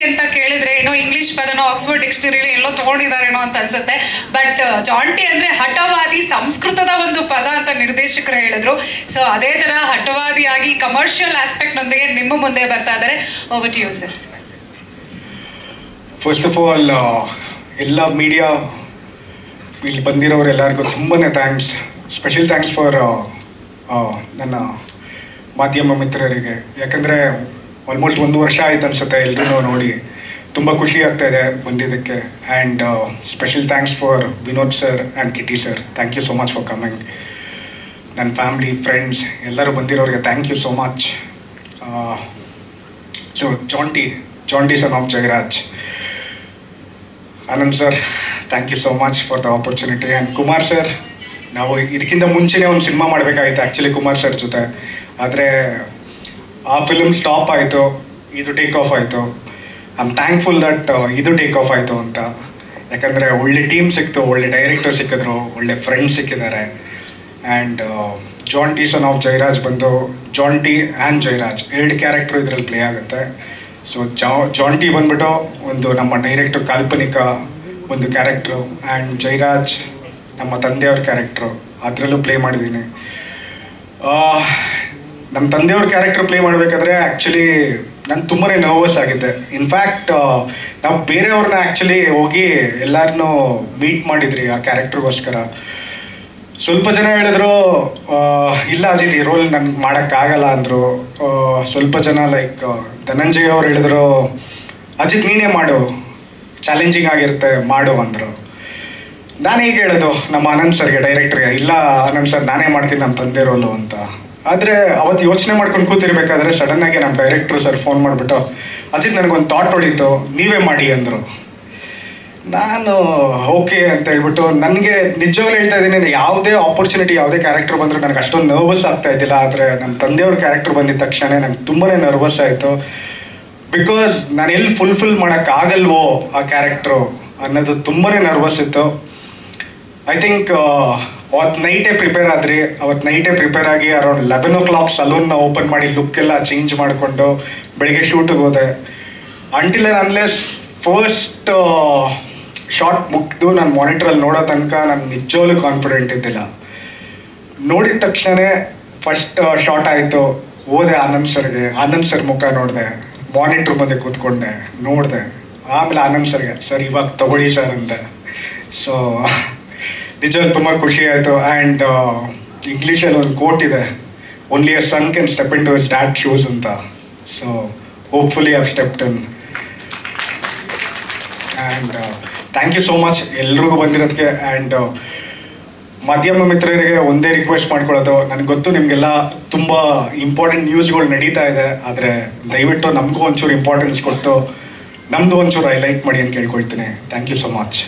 ಅಂತ ಕೇಳಿದ್ರೆ ಏನೋ ಇಂಗ್ಲಿಷ್ ಪದನೋ ಆಕ್ಸ್ಫರ್ಡ್ ಡಿಕ್ಷನರಿಲಿ ಎಲ್ಲೋ ತಗೊಂಡಿದಾರೇನೋ ಅಂತ ಅನ್ಸುತ್ತೆ. ಬಟ್ ಜಾಂಟಿ ಅಂದ್ರೆ ಹಠವಾದಿ, ಸಂಸ್ಕೃತದ ಒಂದು ಪದ ಅಂತ ನಿರ್ದೇಶಕರು ಹೇಳಿದ್ರು. ಸೊ ಅದೇ ತರ ಹಠವಾದಿಯಾಗಿ ಕಮರ್ಷಿಯಲ್ ಆಸ್ಪೆಕ್ಟ್ ನೊಂದಿಗೆ ನಿಮ್ಮ ಮುಂದೆ ಬರ್ತಾ ಇದ್ದಾರೆ. Over to you sir. First of all ಎಲ್ಲ ಮೀಡಿಯಾ ಇಲ್ಲಿ ಬಂದಿರೋರು ಎಲ್ಲರಿಗೂ ತುಂಬಾ ಥ್ಯಾಂಕ್ಸ್. ಸ್ಪೆಷಲ್ ಥ್ಯಾಂಕ್ಸ್ ಫಾರ್ ನನ್ನ ಮಾಧ್ಯಮ ಮಿತ್ರರಿಗೆ. ಯಾಕಂದರೆ ಆಲ್ಮೋಸ್ಟ್ 1 ವರ್ಷ ಆಯ್ತು ಅನ್ಸುತ್ತೆ ಎಲ್ಲರೂ ನೋಡಿ. ತುಂಬ ಖುಷಿ ಆಗ್ತಾ ಇದೆ ಬಂದಿದ್ದಕ್ಕೆ. And special thanks for Vinod sir and Kitty sir. Thank you so much for coming. ನನ್ನ ಫ್ಯಾಮ್ಲಿ, ಫ್ರೆಂಡ್ಸ್ ಎಲ್ಲರೂ ಬಂದಿರೋರಿಗೆ thank you so much. So Jonty son of Jayaraj. Anand sir, thank you so much for the opportunity. And Kumar sir, ನಾವು ಇದಕ್ಕಿಂತ ಮುಂಚೆನೇ ಒಂದು cinema ಮಾಡಬೇಕಾಗಿತ್ತು actually Kumar sir ಜೊತೆ. ಆದರೆ ಆ ಫಿಲ್ಮ್ ಸ್ಟಾಪ್ ಆಯಿತು, ಇದು ಟೇಕ್ ಆಫ್ ಆಯಿತು. ಐ ಆಮ್ ಥ್ಯಾಂಕ್ಫುಲ್ ದಟ್ ಇದು ಟೇಕ್ ಆಫ್ ಆಯಿತು ಅಂತ. ಯಾಕಂದರೆ ಒಳ್ಳೆ ಟೀಮ್ ಸಿಕ್ತು, ಒಳ್ಳೆ ಡೈರೆಕ್ಟರ್ ಸಿಕ್ಕಿದ್ರು, ಒಳ್ಳೆ ಫ್ರೆಂಡ್ಸ್ ಸಿಕ್ಕಿದ್ದಾರೆ. And Jonty son of Jayaraj ಬಂದು ಜಾಂಟಿ ಆ್ಯಂಡ್ ಜಯರಾಜ್ 2 ಕ್ಯಾರೆಕ್ಟ್ರು ಇದರಲ್ಲಿ ಪ್ಲೇ ಆಗುತ್ತೆ. ಸೊ ಜಾಂಟಿ ಬಂದ್ಬಿಟ್ಟು ಒಂದು ನಮ್ಮ ಡೈರೆಕ್ಟರ್ ಕಾಲ್ಪನಿಕ ಒಂದು ಕ್ಯಾರೆಕ್ಟ್ರು, ಆ್ಯಂಡ್ ಜಯರಾಜ್ ನಮ್ಮ ತಂದೆಯವ್ರ ಕ್ಯಾರೆಕ್ಟ್ರು, ಅದರಲ್ಲೂ ಪ್ಲೇ ಮಾಡಿದ್ದೀನಿ. ನಮ್ಮ ತಂದೆಯವ್ರ ಕ್ಯಾರೆಕ್ಟರ್ ಪ್ಲೇ ಮಾಡಬೇಕಾದ್ರೆ ಆ್ಯಕ್ಚುಲಿ ನಾನು ತುಂಬಾ ನರ್ವಸ್ ಆಗಿದ್ದೆ. ಇನ್ಫ್ಯಾಕ್ಟ್ ನಾವು ಬೇರೆಯವ್ರನ್ನ ಆ್ಯಕ್ಚುಲಿ ಹೋಗಿ ಎಲ್ಲರನ್ನೂ ಮೀಟ್ ಮಾಡಿದ್ರಿ ಆ ಕ್ಯಾರೆಕ್ಟ್ರಿಗೋಸ್ಕರ. ಸ್ವಲ್ಪ ಜನ ಹೇಳಿದ್ರು ಇಲ್ಲ ಅಜಿತ್ ಈ ರೋಲ್ ನನಗೆ ಮಾಡೋಕ್ಕಾಗಲ್ಲ ಅಂದರು. ಸ್ವಲ್ಪ ಜನ ಲೈಕ್ ಧನಂಜಯ್ ಅವ್ರು ಹೇಳಿದ್ರು ಅಜಿತ್ ನೀನೇ ಮಾಡು, ಚಾಲೆಂಜಿಂಗ್ ಆಗಿರುತ್ತೆ ಮಾಡು ಅಂದರು. ನಾನು ಹೇಗೆ ಹೇಳೋದು ನಮ್ಮ ಆನಂದ್ ಸರ್ಗೆ, ಡೈರೆಕ್ಟ್ರಿಗೆ, ಇಲ್ಲ ಆನಂದ್ ಸರ್ ನಾನೇ ಮಾಡ್ತೀನಿ ನಮ್ಮ ತಂದೆ ರೋಲು ಅಂತ. ಆದರೆ ಅವತ್ತು ಯೋಚನೆ ಮಾಡ್ಕೊಂಡು ಕೂತಿರ್ಬೇಕಾದ್ರೆ ಸಡನ್ನಾಗಿ ನಮ್ಮ ಡೈರೆಕ್ಟ್ರು ಸರ್ ಫೋನ್ ಮಾಡಿಬಿಟ್ಟು ಅಜಿತ್ ನನಗೊಂದು ಥಾಟ್ ಹೊಡೀತು, ನೀವೇ ಮಾಡಿ ಅಂದರು. ನಾನು ಓಕೆ ಅಂತ ಹೇಳ್ಬಿಟ್ಟು, ನನಗೆ ನಿಜವಾಗ್ಲೂ ಹೇಳ್ತಾ ಇದ್ದೀನಿ, ಯಾವುದೇ ಆಪರ್ಚುನಿಟಿ ಯಾವುದೇ ಕ್ಯಾರೆಕ್ಟರ್ ಬಂದರೂ ನನಗೆ ಅಷ್ಟೊಂದು ನರ್ವಸ್ ಆಗ್ತಾ ಇದ್ದಿಲ್ಲ. ಆದರೆ ನಮ್ಮ ತಂದೆಯವ್ರ ಕ್ಯಾರೆಕ್ಟರ್ ಬಂದಿದ್ದ ತಕ್ಷಣ ನಂಗೆ ತುಂಬಾ ನರ್ವಸ್ ಆಯಿತು. ಬಿಕಾಸ್ ನಾನು ಎಲ್ಲಿ ಫುಲ್ಫಿಲ್ ಮಾಡೋಕ್ಕಾಗಲ್ವೋ ಆ ಕ್ಯಾರೆಕ್ಟ್ರು ಅನ್ನೋದು ತುಂಬಾ ನರ್ವಸ್ ಇತ್ತು. ಐ ಥಿಂಕ್ ಅವತ್ತು ನೈಟೇ ಪ್ರಿಪೇರ್ ಆಗಿ ಅರೌಂಡ್ 11 o'clock ಸಲೂನ್ನ ಓಪನ್ ಮಾಡಿ ಲುಕ್ ಎಲ್ಲ ಚೇಂಜ್ ಮಾಡಿಕೊಂಡು ಬೆಳಿಗ್ಗೆ ಶೂಟಿಗೆ ಹೋದೆ. Until and unless first short ಮುಗ್ದು ನಾನು ಮಾನಿಟ್ರಲ್ಲಿ ನೋಡೋ ತನಕ ನಾನು ನಿಜವಾಗ್ಲೂ ಕಾನ್ಫಿಡೆಂಟ್ ಇದ್ದಿಲ್ಲ. ನೋಡಿದ ತಕ್ಷಣವೇ ಫಸ್ಟ್ ಶಾರ್ಟ್ ಆಯಿತು, ಹೋದೆ ಆನಂದ್ ಸರ್ ಮುಖ ನೋಡಿದೆ, ಮಾನಿಟ್ರ್ ಮುಂದೆ ಕೂತ್ಕೊಂಡೆ ನೋಡಿದೆ. ಆಮೇಲೆ ಆನಂದ್ ಸರ್ಗೆ ಸರ್ ಇವಾಗ ತಗೊಳ್ಳಿ ಸರ್ ಅಂದೆ. ಸೊ ನಿಜವಾಗ್ಲೂ ತುಂಬ ಖುಷಿ ಆಯಿತು. ಆ್ಯಂಡ್ ಇಂಗ್ಲೀಷಲ್ಲಿ ಒಂದು ಕೋಟ್ ಇದೆ, only a son can step in to his dad shoes ಅಂತ. So hopefully I've stepped in. And thank you so much ಎಲ್ರಿಗೂ ಬಂದಿರೋದಕ್ಕೆ. ಆ್ಯಂಡ್ ಮಾಧ್ಯಮ ಮಿತ್ರರಿಗೆ ಒಂದೇ ರಿಕ್ವೆಸ್ಟ್ ಮಾಡ್ಕೊಳ್ಳೋದು, ನನಗೆ ಗೊತ್ತು ನಿಮಗೆಲ್ಲ ತುಂಬ ಇಂಪಾರ್ಟೆಂಟ್ ನ್ಯೂಸ್ಗಳು ನಡೀತಾ ಇದೆ, ಆದರೆ ದಯವಿಟ್ಟು ನಮಗೂ ಒಂಚೂರು ಇಂಪಾರ್ಟೆನ್ಸ್ ಕೊಟ್ಟು ನಮ್ಮದು ಒಂಚೂರು ಹೈಲೈಟ್ ಮಾಡಿ ಅಂತ ಕೇಳ್ಕೊಳ್ತೀನಿ. Thank you so much.